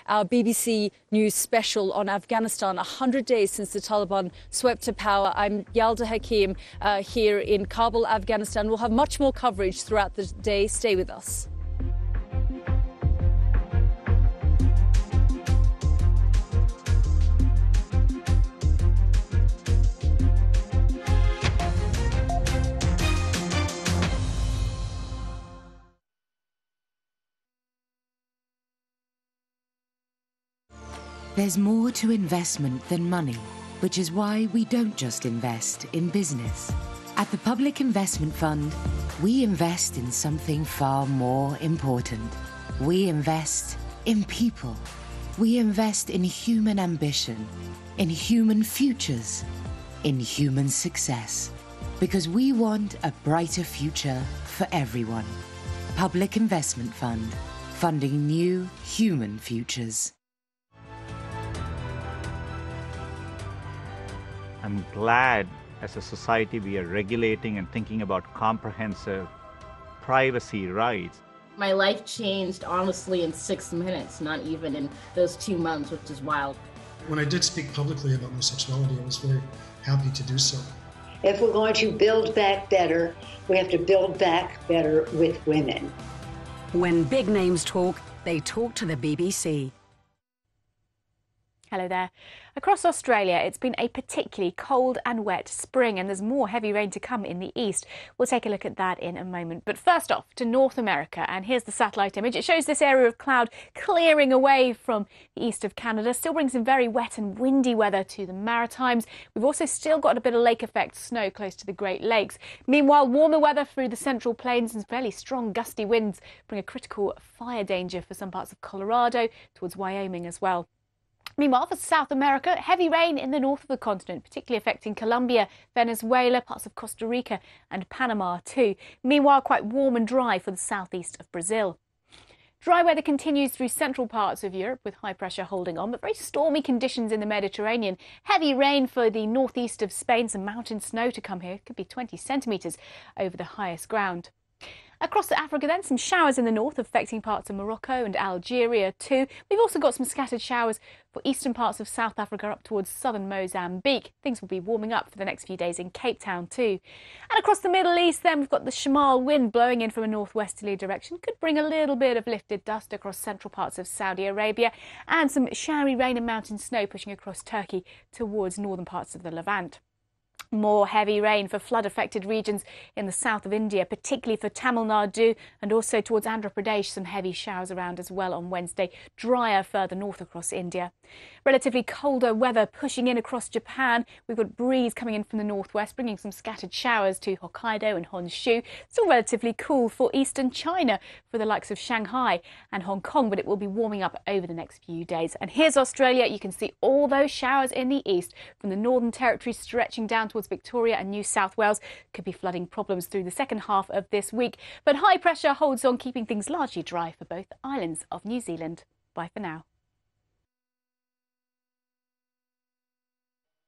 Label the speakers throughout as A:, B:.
A: Our BBC News special on Afghanistan, 100 days since the Taliban swept to power. I'm Yalda Hakim here in Kabul, Afghanistan. We'll have much more coverage throughout the day. Stay with us.
B: There's more to investment than money, which is why we don't just invest in business. At the Public Investment Fund, we invest in something far more important. We invest in people. We invest in human ambition, in human futures, in human success. Because we want a brighter future for everyone. Public Investment Fund, funding new human futures.
C: I'm glad as a society we are regulating and thinking about comprehensive privacy rights.
D: My life changed, honestly, in 6 minutes, not even in those 2 months, which is wild.
E: When I did speak publicly about my sexuality, I was very happy to do so.
F: If we're going to build back better, we have to build back better with women.
G: When big names talk, they talk to the BBC.
H: Hello there. Across Australia, it's been a particularly cold and wet spring, and there's more heavy rain to come in the east. We'll take a look at that in a moment. But first off, to North America, and here's the satellite image. It shows this area of cloud clearing away from the east of Canada. Still brings some very wet and windy weather to the Maritimes. We've also still got a bit of lake effect snow close to the Great Lakes. Meanwhile, warmer weather through the Central Plains and fairly strong gusty winds bring a critical fire danger for some parts of Colorado, towards Wyoming as well. Meanwhile, for South America, heavy rain in the north of the continent, particularly affecting Colombia, Venezuela, parts of Costa Rica and Panama too. Meanwhile, quite warm and dry for the southeast of Brazil. Dry weather continues through central parts of Europe with high pressure holding on, but very stormy conditions in the Mediterranean. Heavy rain for the northeast of Spain, some mountain snow to come here. It could be 20 centimetres over the highest ground. Across Africa then, some showers in the north affecting parts of Morocco and Algeria too. We've also got some scattered showers for eastern parts of South Africa up towards southern Mozambique. Things will be warming up for the next few days in Cape Town too. And across the Middle East then, we've got the Shamal wind blowing in from a northwesterly direction. Could bring a little bit of lifted dust across central parts of Saudi Arabia, and some showery rain and mountain snow pushing across Turkey towards northern parts of the Levant. More heavy rain for flood-affected regions in the south of India, particularly for Tamil Nadu and also towards Andhra Pradesh. Some heavy showers around as well on Wednesday. Drier further north across India. Relatively colder weather pushing in across Japan. We've got breeze coming in from the northwest, bringing some scattered showers to Hokkaido and Honshu. Still relatively cool for eastern China for the likes of Shanghai and Hong Kong, but it will be warming up over the next few days. And here's Australia. You can see all those showers in the east from the Northern Territory stretching down towards Victoria and New South Wales. Could be flooding problems through the second half of this week, but high pressure holds on, keeping things largely dry for both islands of New Zealand. Bye for now.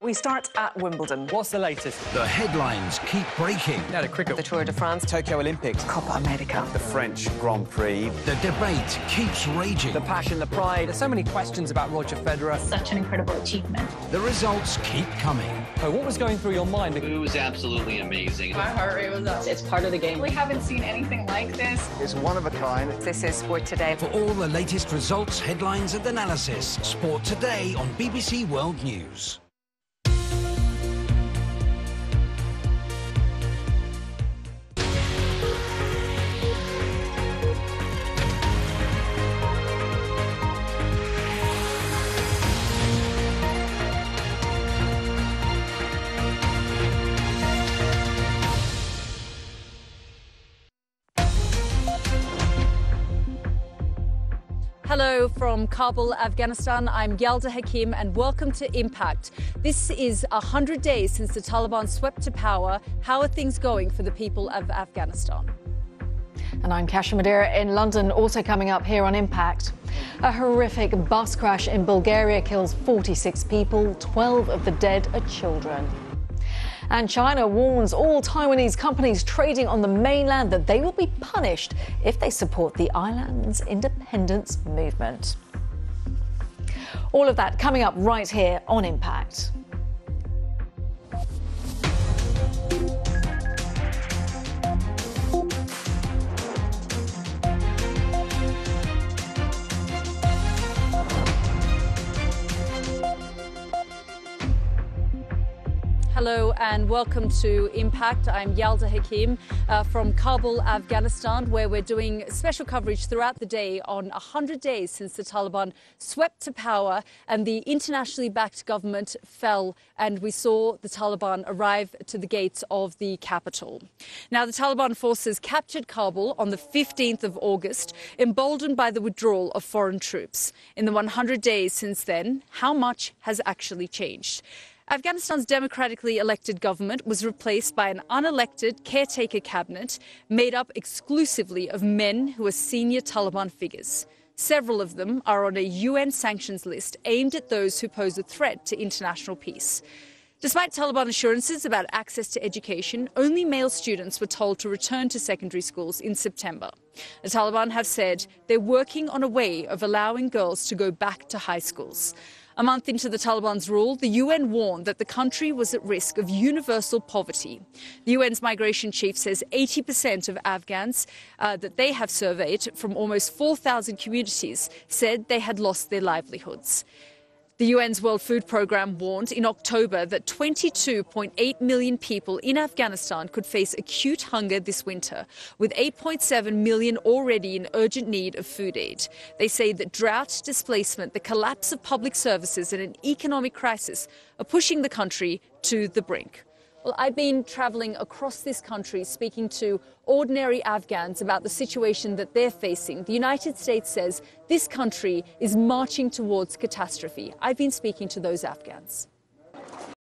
I: We start at Wimbledon.
J: What's the latest?
K: The headlines keep breaking.
J: Now the cricket.
I: The Tour de France.
J: Tokyo Olympics.
I: Copa America.
J: The French Grand Prix.
K: The debate keeps raging.
J: The passion, the pride. There's so many questions about Roger Federer.
L: Such an incredible achievement.
K: The results keep coming.
J: Oh, what was going through your mind?
M: It was absolutely amazing.
L: My heart rate was up.
D: It's part of the game.
L: We haven't seen anything like this.
N: It's one of a kind.
I: This is Sport Today.
K: For all the latest results, headlines and analysis, Sport Today on BBC World News.
A: Hello from Kabul, Afghanistan. I'm Yalda Hakim and welcome to Impact. This is 100 days since the Taliban swept to power. How are things going for the people of Afghanistan?
O: And I'm Kasia Madeira in London, also coming up here on Impact. A horrific bus crash in Bulgaria kills 46 people, 12 of the dead are children. And China warns all Taiwanese companies trading on the mainland that they will be punished if they support the island's independence movement. All of that coming up right here on Impact.
A: Hello and welcome to Impact. I'm Yalda Hakim from Kabul, Afghanistan, where we're doing special coverage throughout the day on 100 days since the Taliban swept to power and the internationally backed government fell, and we saw the Taliban arrive to the gates of the capital. Now, the Taliban forces captured Kabul on the 15th of August, emboldened by the withdrawal of foreign troops. In the 100 days since then, how much has actually changed? Afghanistan's democratically elected government was replaced by an unelected caretaker cabinet made up exclusively of men who are senior Taliban figures. Several of them are on a UN sanctions list aimed at those who pose a threat to international peace. Despite Taliban assurances about access to education, only male students were told to return to secondary schools in September. The Taliban have said they're working on a way of allowing girls to go back to high schools. A month into the Taliban's rule, the UN warned that the country was at risk of universal poverty. The UN's migration chief says 80% of Afghans that they have surveyed from almost 4,000 communities said they had lost their livelihoods. The UN's World Food Programme warned in October that 22.8 million people in Afghanistan could face acute hunger this winter, with 8.7 million already in urgent need of food aid. They say that drought, displacement, the collapse of public services and an economic crisis are pushing the country to the brink. Well, I've been travelling across this country speaking to ordinary Afghans about the situation that they're facing. The United States says this country is marching towards catastrophe. I've been speaking to those Afghans.